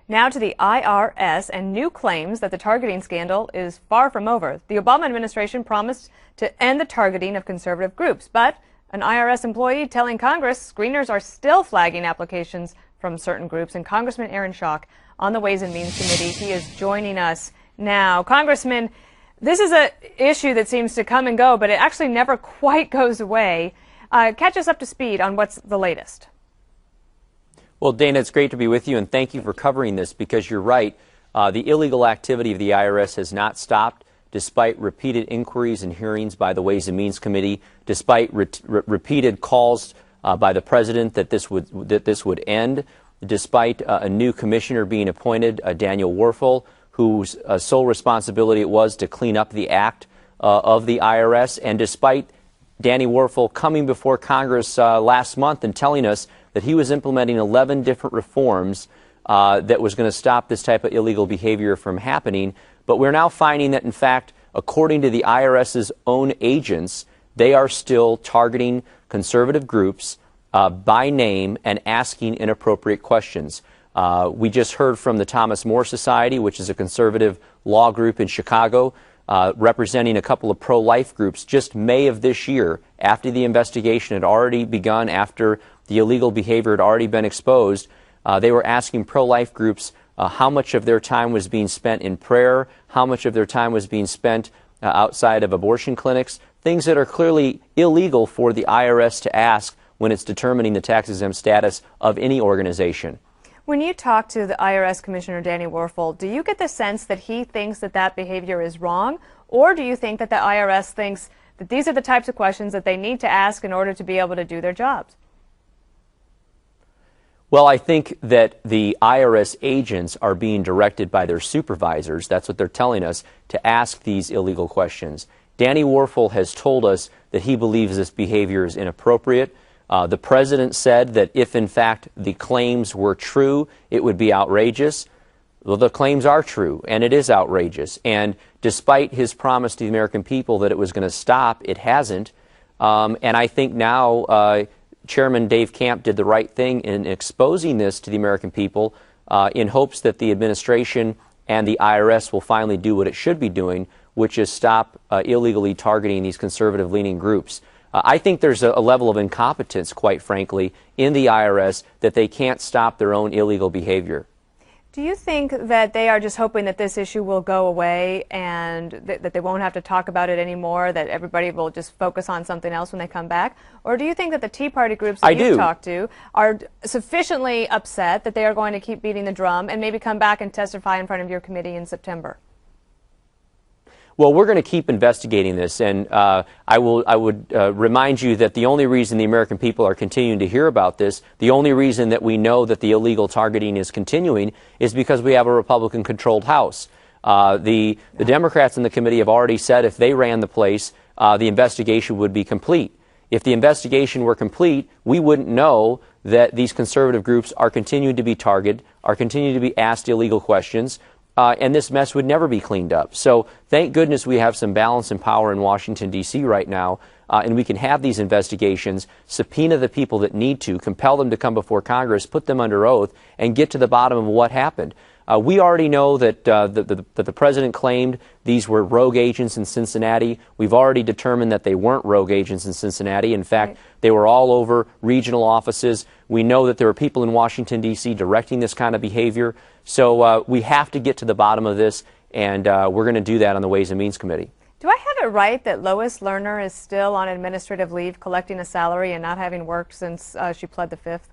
Now to the IRS and new claims that the targeting scandal is far from over. The Obama administration promised to end the targeting of conservative groups, but an IRS employee telling Congress screeners are still flagging applications from certain groups. And Congressman Aaron Schock on the Ways and Means Committee, he is joining us now. Congressman, this is an issue that seems to come and go, but it actually never quite goes away. Catch us up to speed on what's the latest. Well, Dana, it's great to be with you, and thank you for covering this, because you're right. The illegal activity of the IRS has not stopped, despite repeated inquiries and hearings by the Ways and Means Committee, despite repeated calls by the President that this would end, despite a new commissioner being appointed, Daniel Werfel, whose sole responsibility it was to clean up the act of the IRS, and despite Danny Werfel coming before Congress last month and telling us that he was implementing 11 different reforms that was going to stop this type of illegal behavior from happening. But we're now finding that, in fact, according to the IRS's own agents, they are still targeting conservative groups by name and asking inappropriate questions. We just heard from the Thomas More Society, which is a conservative law group in Chicago, representing a couple of pro-life groups just May of this year, after the investigation had already begun, after the illegal behavior had already been exposed. They were asking pro-life groups how much of their time was being spent in prayer, how much of their time was being spent outside of abortion clinics, things that are clearly illegal for the IRS to ask when it's determining the tax-exempt status of any organization. When you talk to the IRS Commissioner Danny Werfel, do you get the sense that he thinks that that behavior is wrong, or do you think that the IRS thinks that these are the types of questions that they need to ask in order to be able to do their jobs? Well, I think that the IRS agents are being directed by their supervisors, that's what they're telling us, to ask these illegal questions. Danny Werfel has told us that he believes this behavior is inappropriate. The President said that if, in fact, the claims were true, it would be outrageous. Well, the claims are true, and it is outrageous. And despite his promise to the American people that it was going to stop, it hasn't. And I think now Chairman Dave Camp did the right thing in exposing this to the American people in hopes that the administration and the IRS will finally do what it should be doing, which is stop illegally targeting these conservative-leaning groups. I think there's a level of incompetence, quite frankly, in the IRS that they can't stop their own illegal behavior. Do you think that they are just hoping that this issue will go away and that they won't have to talk about it anymore, that everybody will just focus on something else when they come back? Or do you think that the Tea Party groups that you've talked to are sufficiently upset that they are going to keep beating the drum and maybe come back and testify in front of your committee in September? Well, we're going to keep investigating this, and I would remind you that the only reason the American people are continuing to hear about this, the only reason that we know that the illegal targeting is continuing, is because we have a Republican-controlled House. The Democrats in the committee have already said if they ran the place, the investigation would be complete. If the investigation were complete, we wouldn't know that these conservative groups are continuing to be targeted, are continuing to be asked illegal questions, and this mess would never be cleaned up. So thank goodness we have some balance and power in Washington, D.C. right now, and we can have these investigations, subpoena the people that need to, compel them to come before Congress, put them under oath, and get to the bottom of what happened. We already know that the President claimed these were rogue agents in Cincinnati. We've already determined that they weren't rogue agents in Cincinnati. In fact, they were all over regional offices. We know that there are people in Washington, D.C. directing this kind of behavior. So we have to get to the bottom of this, and we're going to do that on the Ways and Means Committee. Do I have it right that Lois Lerner is still on administrative leave, collecting a salary and not having worked since she pled the Fifth?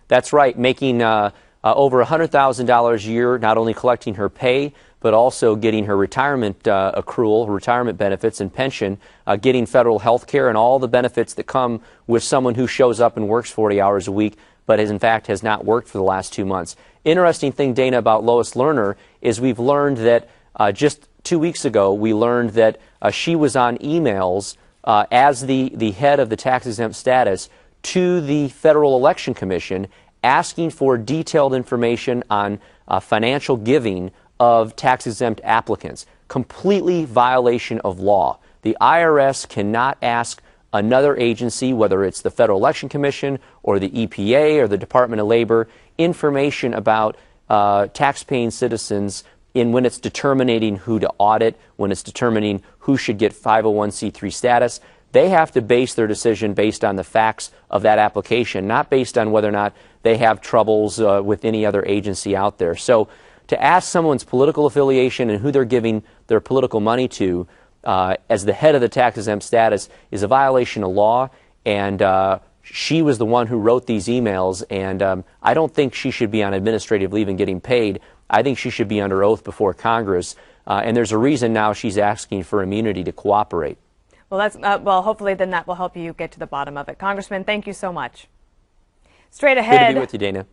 That's right, making over $100,000 a year, not only collecting her pay, but also getting her retirement accrual, retirement benefits and pension, getting federal health care and all the benefits that come with someone who shows up and works 40 hours a week, but in fact has not worked for the last 2 months. Interesting thing, Dana, about Lois Lerner is we've learned that just 2 weeks ago, we learned that she was on emails as the head of the tax-exempt status to the Federal Election Commission, asking for detailed information on financial giving of tax-exempt applicants. Completely violation of law. The IRS cannot ask another agency, whether it's the Federal Election Commission or the EPA or the Department of Labor, information about tax-paying citizens when it's determining who to audit, when it's determining who should get 501c3 status. They have to base their decision based on the facts of that application, not based on whether or not they have troubles with any other agency out there. So to ask someone's political affiliation and who they're giving their political money to as the head of the tax-exempt status is a violation of law, and she was the one who wrote these emails, and I don't think she should be on administrative leave and getting paid. I think she should be under oath before Congress, and there's a reason now she's asking for immunity to cooperate. Well, well, hopefully then that will help you get to the bottom of it. Congressman, thank you so much. Straight ahead. Good to be with you, Dana.